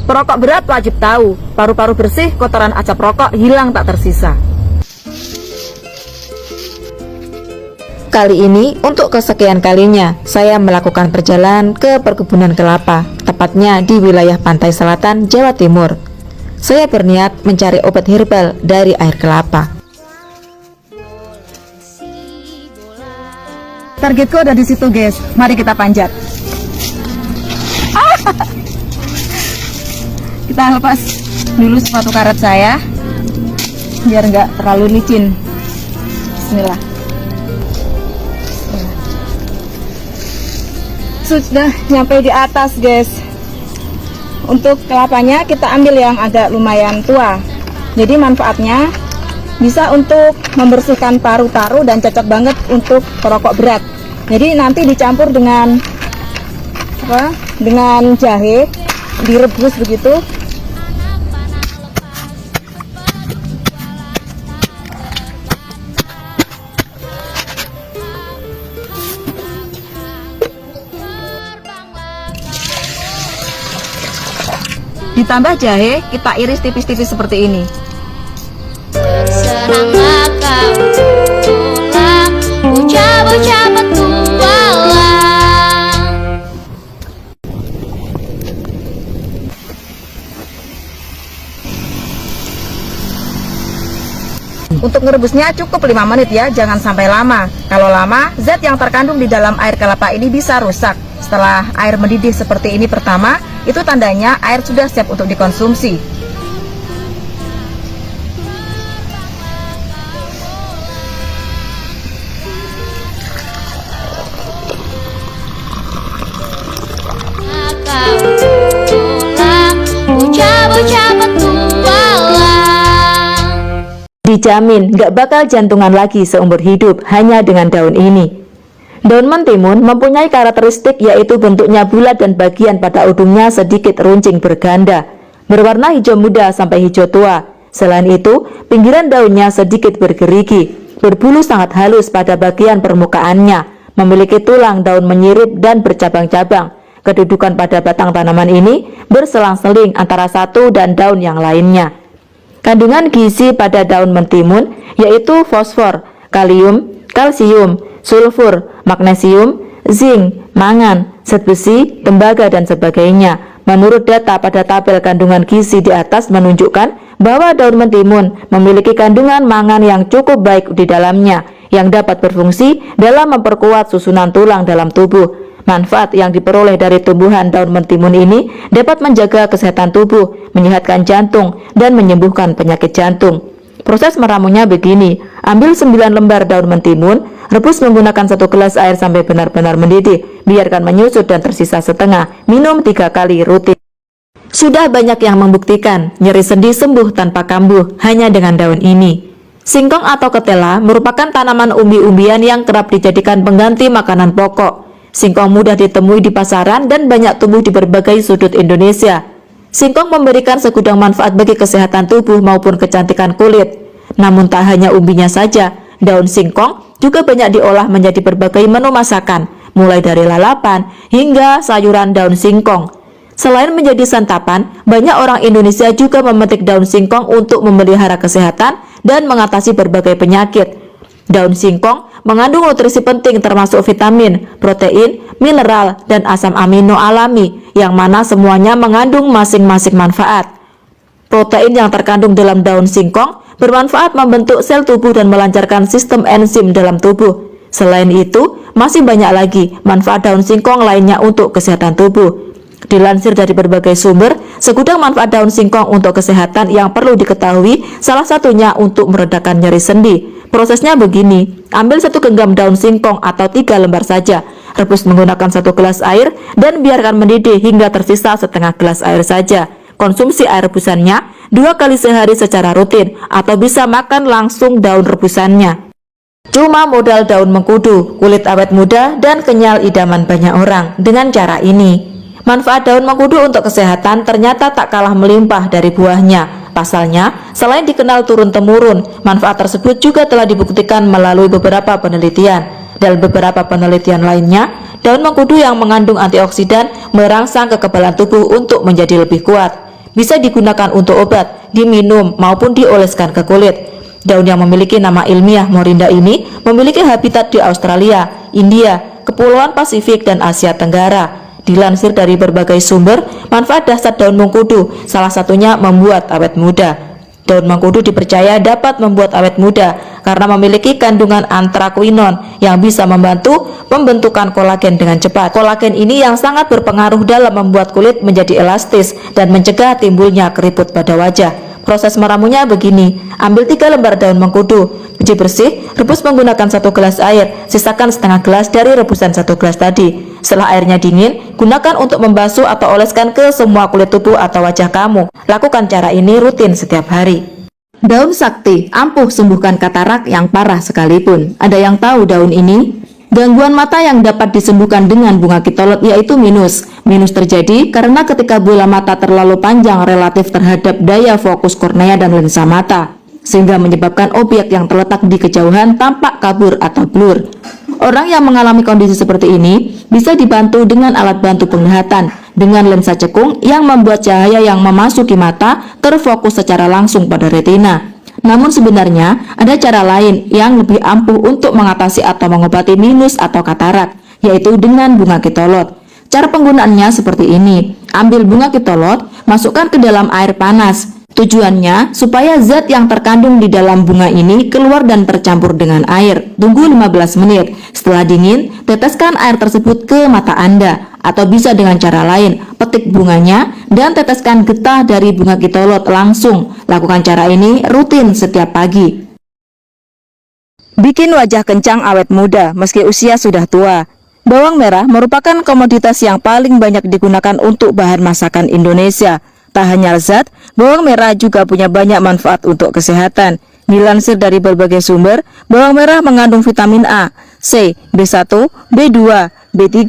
Perokok berat wajib tahu, paru-paru bersih, kotoran asap rokok hilang tak tersisa. Kali ini untuk kesekian kalinya saya melakukan perjalanan ke perkebunan kelapa, tepatnya di wilayah pantai selatan Jawa Timur. Saya berniat mencari obat herbal dari air kelapa. Targetku ada di situ, guys. Mari kita panjat. Kita lepas dulu sepatu karet saya biar nggak terlalu licin. Bismillah. Sudah nyampe di atas, guys. Untuk kelapanya kita ambil yang agak lumayan tua. Jadi manfaatnya bisa untuk membersihkan paru-paru dan cocok banget untuk perokok berat. Jadi nanti dicampur dengan dengan jahe, direbus begitu. Ditambah jahe, kita iris tipis-tipis seperti ini. Seranglah kau pulang, bocah-bocah petualang. Untuk merebusnya cukup 5 menit ya, jangan sampai lama. Kalau lama, zat yang terkandung di dalam air kelapa ini bisa rusak. Setelah air mendidih seperti ini pertama, itu tandanya air sudah siap untuk dikonsumsi. Kau pulang, bocah-bocah petualang. Dijamin gak bakal jantungan lagi seumur hidup hanya dengan daun ini. Daun mentimun mempunyai karakteristik yaitu bentuknya bulat dan bagian pada ujungnya sedikit runcing berganda, berwarna hijau muda sampai hijau tua. Selain itu, pinggiran daunnya sedikit bergerigi, berbulu sangat halus pada bagian permukaannya, memiliki tulang daun menyirip dan bercabang-cabang. Kedudukan pada batang tanaman ini berselang-seling antara satu dan daun yang lainnya. Kandungan gizi pada daun mentimun yaitu fosfor, kalium, kalsium, sulfur, magnesium, zinc, mangan, zat besi, tembaga, dan sebagainya. Menurut data pada tabel kandungan gizi di atas menunjukkan bahwa daun mentimun memiliki kandungan mangan yang cukup baik di dalamnya, yang dapat berfungsi dalam memperkuat susunan tulang dalam tubuh. Manfaat yang diperoleh dari tumbuhan daun mentimun ini dapat menjaga kesehatan tubuh, menyehatkan jantung, dan menyembuhkan penyakit jantung. Proses meramunya begini, ambil 9 lembar daun mentimun, rebus menggunakan 1 gelas air sampai benar-benar mendidih, biarkan menyusut dan tersisa setengah, minum 3 kali rutin. Sudah banyak yang membuktikan nyeri sendi sembuh tanpa kambuh hanya dengan daun ini. Singkong atau ketela merupakan tanaman umbi-umbian yang kerap dijadikan pengganti makanan pokok. Singkong mudah ditemui di pasaran dan banyak tumbuh di berbagai sudut Indonesia. Singkong memberikan segudang manfaat bagi kesehatan tubuh maupun kecantikan kulit. Namun tak hanya umbinya saja, daun singkong juga banyak diolah menjadi berbagai menu masakan, mulai dari lalapan hingga sayuran daun singkong. Selain menjadi santapan, banyak orang Indonesia juga memetik daun singkong untuk memelihara kesehatan dan mengatasi berbagai penyakit. Daun singkong mengandung nutrisi penting termasuk vitamin, protein, mineral, dan asam amino alami, yang mana semuanya mengandung masing-masing manfaat. Protein yang terkandung dalam daun singkong bermanfaat membentuk sel tubuh dan melancarkan sistem enzim dalam tubuh. Selain itu, masih banyak lagi manfaat daun singkong lainnya untuk kesehatan tubuh. Dilansir dari berbagai sumber, segudang manfaat daun singkong untuk kesehatan yang perlu diketahui, salah satunya untuk meredakan nyeri sendi. Prosesnya begini, ambil 1 genggam daun singkong atau 3 lembar saja, rebus menggunakan 1 gelas air, dan biarkan mendidih hingga tersisa setengah gelas air saja. Konsumsi air rebusannya 2 kali sehari secara rutin, atau bisa makan langsung daun rebusannya. Cuma modal daun mengkudu, kulit awet muda, dan kenyal idaman banyak orang dengan cara ini. Manfaat daun mengkudu untuk kesehatan ternyata tak kalah melimpah dari buahnya. Pasalnya, selain dikenal turun-temurun, manfaat tersebut juga telah dibuktikan melalui beberapa penelitian. Dalam beberapa penelitian lainnya, daun mengkudu yang mengandung antioksidan merangsang kekebalan tubuh untuk menjadi lebih kuat. Bisa digunakan untuk obat, diminum maupun dioleskan ke kulit. Daun yang memiliki nama ilmiah Morinda ini memiliki habitat di Australia, India, Kepulauan Pasifik, dan Asia Tenggara. Dilansir dari berbagai sumber, manfaat dasar daun mengkudu salah satunya membuat awet muda. Daun mengkudu dipercaya dapat membuat awet muda karena memiliki kandungan anthraquinone yang bisa membantu pembentukan kolagen dengan cepat. Kolagen ini yang sangat berpengaruh dalam membuat kulit menjadi elastis dan mencegah timbulnya keriput pada wajah. Proses meramunya begini: ambil 3 lembar daun mengkudu, cuci bersih, rebus menggunakan 1 gelas air, sisakan setengah gelas dari rebusan 1 gelas tadi. Setelah airnya dingin, gunakan untuk membasuh atau oleskan ke semua kulit tubuh atau wajah kamu. Lakukan cara ini rutin setiap hari. Daun sakti ampuh sembuhkan katarak yang parah sekalipun. Ada yang tahu daun ini? Gangguan mata yang dapat disembuhkan dengan bunga kitolot yaitu minus. Minus terjadi karena ketika bola mata terlalu panjang relatif terhadap daya fokus kornea dan lensa mata, sehingga menyebabkan objek yang terletak di kejauhan tampak kabur atau blur. Orang yang mengalami kondisi seperti ini bisa dibantu dengan alat bantu penglihatan dengan lensa cekung yang membuat cahaya yang memasuki mata terfokus secara langsung pada retina. Namun sebenarnya ada cara lain yang lebih ampuh untuk mengatasi atau mengobati minus atau katarak, yaitu dengan bunga kitolot. Cara penggunaannya seperti ini: ambil bunga kitolot, masukkan ke dalam air panas. Tujuannya supaya zat yang terkandung di dalam bunga ini keluar dan tercampur dengan air. Tunggu 15 menit. Setelah dingin, teteskan air tersebut ke mata Anda. Atau bisa dengan cara lain, petik bunganya dan teteskan getah dari bunga kitolot langsung. Lakukan cara ini rutin setiap pagi. Bikin wajah kencang awet muda meski usia sudah tua. Bawang merah merupakan komoditas yang paling banyak digunakan untuk bahan masakan Indonesia. Tak hanya lezat, bawang merah juga punya banyak manfaat untuk kesehatan. Dilansir dari berbagai sumber, bawang merah mengandung vitamin A, C, B1, B2, B3,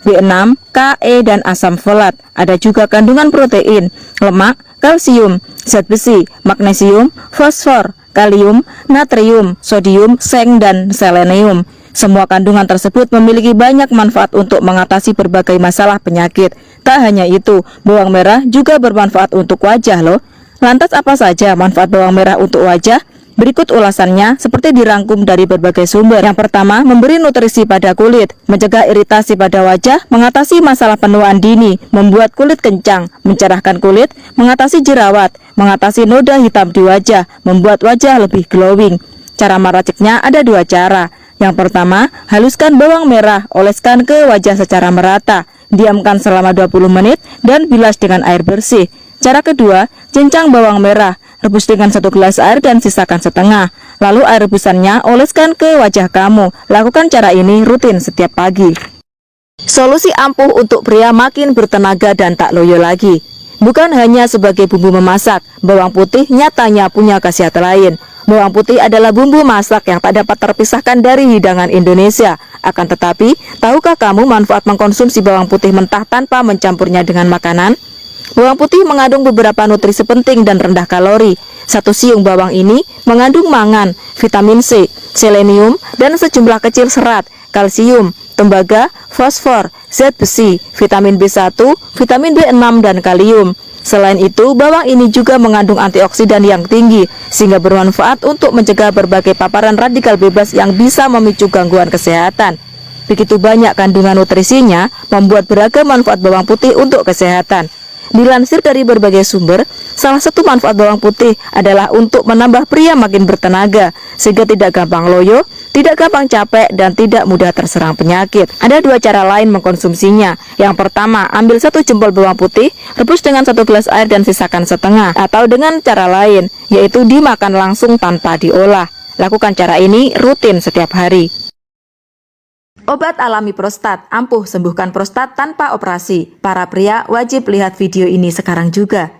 B6, K, E, dan asam folat. Ada juga kandungan protein, lemak, kalsium, zat besi, magnesium, fosfor, kalium, natrium, sodium, seng, dan selenium. Semua kandungan tersebut memiliki banyak manfaat untuk mengatasi berbagai masalah penyakit. Tak hanya itu, bawang merah juga bermanfaat untuk wajah loh. Lantas apa saja manfaat bawang merah untuk wajah? Berikut ulasannya seperti dirangkum dari berbagai sumber. Yang pertama, memberi nutrisi pada kulit, mencegah iritasi pada wajah, mengatasi masalah penuaan dini, membuat kulit kencang, mencerahkan kulit, mengatasi jerawat, mengatasi noda hitam di wajah, membuat wajah lebih glowing. Cara meraciknya ada 2 cara. Yang pertama, haluskan bawang merah, oleskan ke wajah secara merata, diamkan selama 20 menit, dan bilas dengan air bersih. Cara kedua, cincang bawang merah, rebus dengan 1 gelas air dan sisakan setengah. Lalu air rebusannya oleskan ke wajah kamu. Lakukan cara ini rutin setiap pagi. Solusi ampuh untuk pria makin bertenaga dan tak loyo lagi. Bukan hanya sebagai bumbu memasak, bawang putih nyatanya punya khasiat lain. Bawang putih adalah bumbu masak yang tak dapat terpisahkan dari hidangan Indonesia. Akan tetapi, tahukah kamu manfaat mengkonsumsi bawang putih mentah tanpa mencampurnya dengan makanan? Bawang putih mengandung beberapa nutrisi penting dan rendah kalori. 1 siung bawang ini mengandung mangan, vitamin C, selenium, dan sejumlah kecil serat, kalsium, tembaga, fosfor, zat besi, vitamin B1, vitamin B6, dan kalium. Selain itu, bawang ini juga mengandung antioksidan yang tinggi, sehingga bermanfaat untuk mencegah berbagai paparan radikal bebas yang bisa memicu gangguan kesehatan. Begitu banyak kandungan nutrisinya, membuat beragam manfaat bawang putih untuk kesehatan. Dilansir dari berbagai sumber, salah satu manfaat bawang putih adalah untuk menambah pria makin bertenaga, sehingga tidak gampang loyo, tidak gampang capek, dan tidak mudah terserang penyakit. Ada 2 cara lain mengkonsumsinya. Yang pertama, ambil 1 jempol bawang putih, rebus dengan 1 gelas air dan sisakan setengah. Atau dengan cara lain, yaitu dimakan langsung tanpa diolah. Lakukan cara ini rutin setiap hari. Obat alami prostat, ampuh sembuhkan prostat tanpa operasi. Para pria wajib lihat video ini sekarang juga.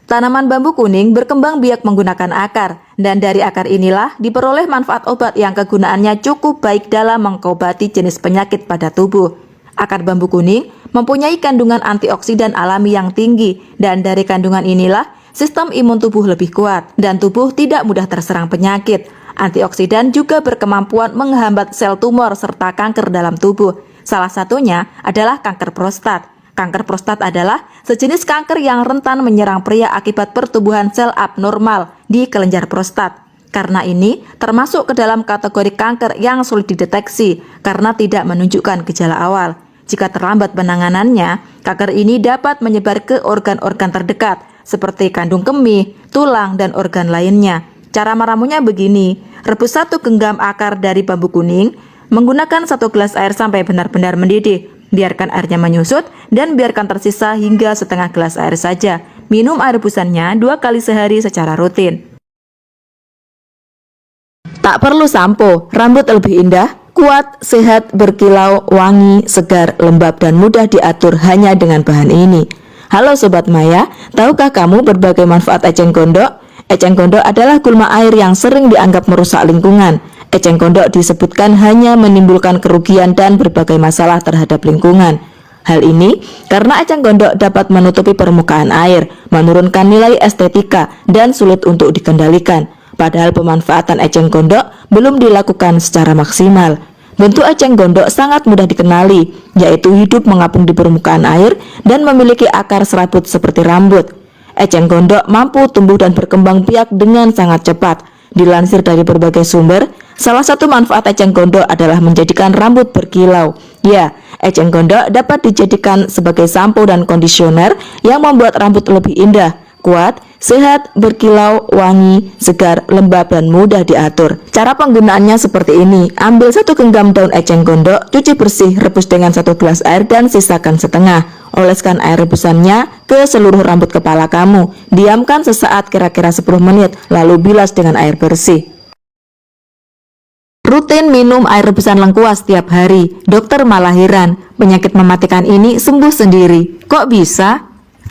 Tanaman bambu kuning berkembang biak menggunakan akar, dan dari akar inilah diperoleh manfaat obat yang kegunaannya cukup baik dalam mengobati jenis penyakit pada tubuh. Akar bambu kuning mempunyai kandungan antioksidan alami yang tinggi, dan dari kandungan inilah sistem imun tubuh lebih kuat, dan tubuh tidak mudah terserang penyakit. Antioksidan juga berkemampuan menghambat sel tumor serta kanker dalam tubuh. Salah satunya adalah kanker prostat. Kanker prostat adalah sejenis kanker yang rentan menyerang pria akibat pertumbuhan sel abnormal di kelenjar prostat. Karena ini termasuk ke dalam kategori kanker yang sulit dideteksi karena tidak menunjukkan gejala awal. Jika terlambat penanganannya, kanker ini dapat menyebar ke organ-organ terdekat seperti kandung kemih, tulang, dan organ lainnya. Cara meramunya begini, rebus 1 genggam akar dari bambu kuning, menggunakan 1 gelas air sampai benar-benar mendidih. Biarkan airnya menyusut dan biarkan tersisa hingga setengah gelas air saja. Minum air rebusannya 2 kali sehari secara rutin. Tak perlu sampo, rambut lebih indah, kuat, sehat, berkilau, wangi, segar, lembab, dan mudah diatur hanya dengan bahan ini. Halo Sobat Maya, tahukah kamu berbagai manfaat eceng gondok? Eceng gondok adalah gulma air yang sering dianggap merusak lingkungan. Eceng gondok disebutkan hanya menimbulkan kerugian dan berbagai masalah terhadap lingkungan. Hal ini karena eceng gondok dapat menutupi permukaan air, menurunkan nilai estetika, dan sulit untuk dikendalikan. Padahal pemanfaatan eceng gondok belum dilakukan secara maksimal. Bentuk eceng gondok sangat mudah dikenali, yaitu hidup mengapung di permukaan air dan memiliki akar serabut seperti rambut. Eceng gondok mampu tumbuh dan berkembang biak dengan sangat cepat. Dilansir dari berbagai sumber, salah satu manfaat eceng gondok adalah menjadikan rambut berkilau. Ya, eceng gondok dapat dijadikan sebagai sampo dan kondisioner yang membuat rambut lebih indah, kuat, sehat, berkilau, wangi, segar, lembab, dan mudah diatur. Cara penggunaannya seperti ini. Ambil 1 genggam daun eceng gondok, cuci bersih, rebus dengan 1 gelas air dan sisakan setengah. Oleskan air rebusannya ke seluruh rambut kepala kamu. Diamkan sesaat kira-kira 10 menit, lalu bilas dengan air bersih. Rutin minum air rebusan lengkuas setiap hari. Dokter malah heran, penyakit mematikan ini sembuh sendiri. Kok bisa?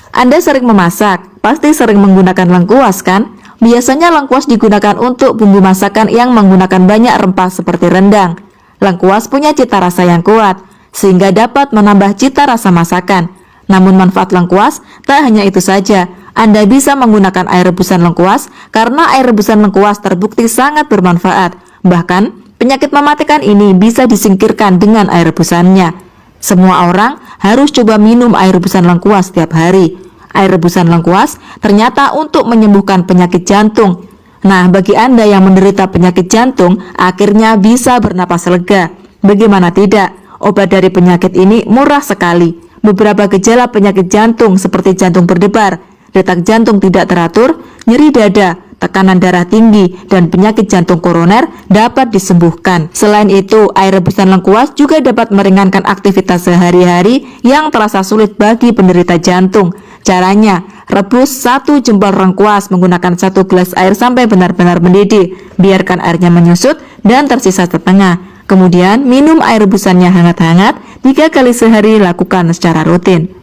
Anda sering memasak, pasti sering menggunakan lengkuas kan? Biasanya lengkuas digunakan untuk bumbu masakan yang menggunakan banyak rempah seperti rendang. Lengkuas punya cita rasa yang kuat, sehingga dapat menambah cita rasa masakan. Namun manfaat lengkuas tak hanya itu saja. Anda bisa menggunakan air rebusan lengkuas karena air rebusan lengkuas terbukti sangat bermanfaat. Bahkan, penyakit mematikan ini bisa disingkirkan dengan air rebusannya. Semua orang harus coba minum air rebusan lengkuas setiap hari. Air rebusan lengkuas ternyata untuk menyembuhkan penyakit jantung. Nah, bagi Anda yang menderita penyakit jantung, akhirnya bisa bernapas lega. Bagaimana tidak? Obat dari penyakit ini murah sekali. Beberapa gejala penyakit jantung seperti jantung berdebar, detak jantung tidak teratur, nyeri dada, tekanan darah tinggi, dan penyakit jantung koroner dapat disembuhkan. Selain itu, air rebusan lengkuas juga dapat meringankan aktivitas sehari-hari yang terasa sulit bagi penderita jantung. Caranya, rebus 1 jempol lengkuas menggunakan 1 gelas air sampai benar-benar mendidih. Biarkan airnya menyusut dan tersisa setengah. Kemudian, minum air rebusannya hangat-hangat 3 kali sehari, lakukan secara rutin.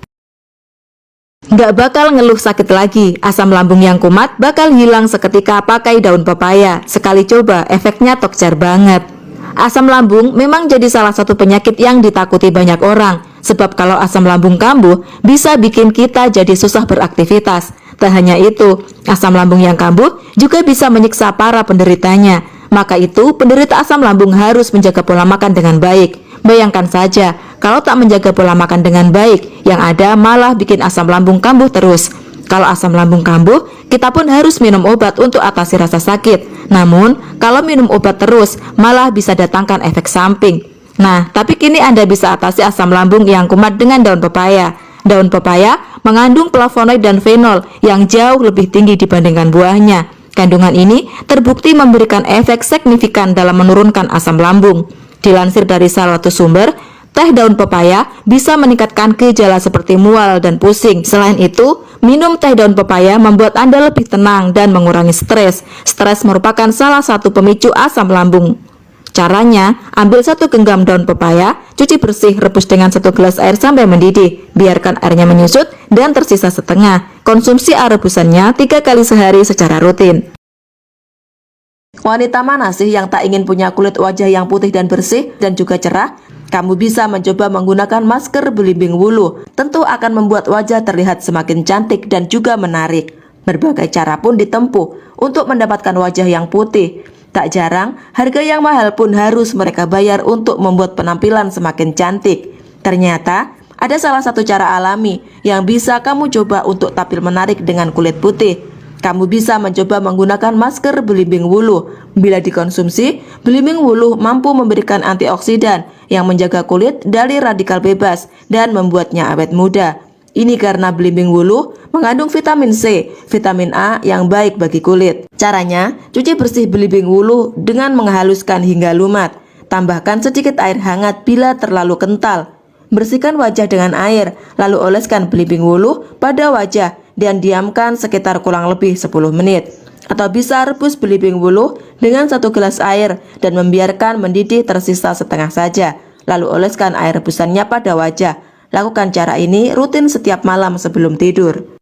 Nggak bakal ngeluh sakit lagi, asam lambung yang kumat bakal hilang seketika pakai daun pepaya. Sekali coba, efeknya tokcer banget. Asam lambung memang jadi salah satu penyakit yang ditakuti banyak orang. Sebab kalau asam lambung kambuh, bisa bikin kita jadi susah beraktivitas. Tak hanya itu, asam lambung yang kambuh juga bisa menyiksa para penderitanya. Maka itu, penderita asam lambung harus menjaga pola makan dengan baik. Bayangkan saja, kalau tak menjaga pola makan dengan baik, yang ada malah bikin asam lambung kambuh terus. Kalau asam lambung kambuh, kita pun harus minum obat untuk atasi rasa sakit. Namun, kalau minum obat terus, malah bisa datangkan efek samping. Nah, tapi kini Anda bisa atasi asam lambung yang kumat dengan daun pepaya. Daun pepaya mengandung flavonoid dan fenol yang jauh lebih tinggi dibandingkan buahnya. Kandungan ini terbukti memberikan efek signifikan dalam menurunkan asam lambung. Dilansir dari salah satu sumber, teh daun pepaya bisa meningkatkan gejala seperti mual dan pusing. Selain itu, minum teh daun pepaya membuat Anda lebih tenang dan mengurangi stres. Stres merupakan salah satu pemicu asam lambung. Caranya, ambil 1 genggam daun pepaya, cuci bersih, rebus dengan 1 gelas air sampai mendidih. Biarkan airnya menyusut dan tersisa setengah. Konsumsi air rebusannya 3 kali sehari secara rutin. Wanita mana sih yang tak ingin punya kulit wajah yang putih dan bersih dan juga cerah? Kamu bisa mencoba menggunakan masker belimbing wulu. Tentu akan membuat wajah terlihat semakin cantik dan juga menarik. Berbagai cara pun ditempuh untuk mendapatkan wajah yang putih. Tak jarang, harga yang mahal pun harus mereka bayar untuk membuat penampilan semakin cantik. Ternyata, Ada salah satu cara alami yang bisa kamu coba untuk tampil menarik dengan kulit putih. Kamu bisa mencoba menggunakan masker belimbing wuluh. Bila dikonsumsi, belimbing wuluh mampu memberikan antioksidan yang menjaga kulit dari radikal bebas dan membuatnya awet muda. Ini karena belimbing wuluh mengandung vitamin C, vitamin A yang baik bagi kulit. Caranya, cuci bersih belimbing wuluh dengan menghaluskan hingga lumat. Tambahkan sedikit air hangat bila terlalu kental. Bersihkan wajah dengan air, lalu oleskan belimbing wuluh pada wajah dan diamkan sekitar kurang lebih 10 menit. Atau bisa rebus belimbing wuluh dengan 1 gelas air dan membiarkan mendidih tersisa setengah saja. Lalu oleskan air rebusannya pada wajah. Lakukan cara ini rutin setiap malam sebelum tidur.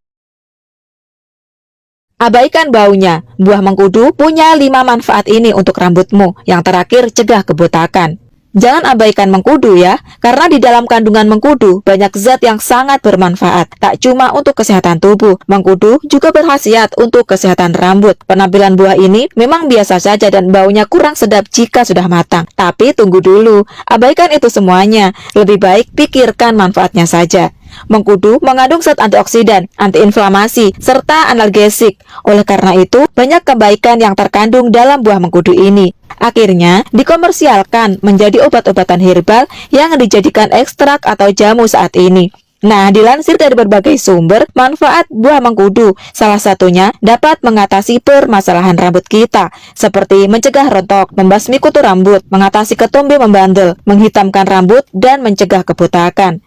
Abaikan baunya. Buah mengkudu punya 5 manfaat ini untuk rambutmu. Yang terakhir, cegah kebotakan. Jangan abaikan mengkudu ya, karena di dalam kandungan mengkudu banyak zat yang sangat bermanfaat. Tak cuma untuk kesehatan tubuh, mengkudu juga berkhasiat untuk kesehatan rambut. Penampilan buah ini memang biasa saja dan baunya kurang sedap jika sudah matang. Tapi tunggu dulu, abaikan itu semuanya. Lebih baik pikirkan manfaatnya saja. Mengkudu mengandung zat antioksidan, antiinflamasi, serta analgesik. Oleh karena itu, banyak kebaikan yang terkandung dalam buah mengkudu ini. Akhirnya, dikomersialkan menjadi obat-obatan herbal yang dijadikan ekstrak atau jamu saat ini. Nah, dilansir dari berbagai sumber, manfaat buah mengkudu salah satunya dapat mengatasi permasalahan rambut kita, seperti mencegah rontok, membasmi kutu rambut, mengatasi ketombe membandel, menghitamkan rambut, dan mencegah kebotakan.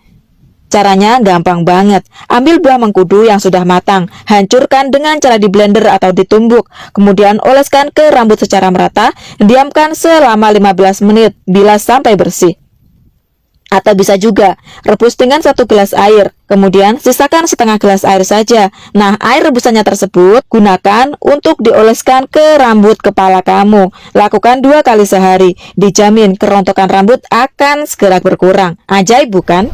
Caranya gampang banget. Ambil buah mengkudu yang sudah matang, hancurkan dengan cara di blender atau ditumbuk, kemudian oleskan ke rambut secara merata, diamkan selama 15 menit, bilas sampai bersih. Atau bisa juga rebus dengan 1 gelas air, kemudian sisakan setengah gelas air saja. Nah, air rebusannya tersebut gunakan untuk dioleskan ke rambut kepala kamu. Lakukan 2 kali sehari, dijamin kerontokan rambut akan segera berkurang. Ajaib bukan?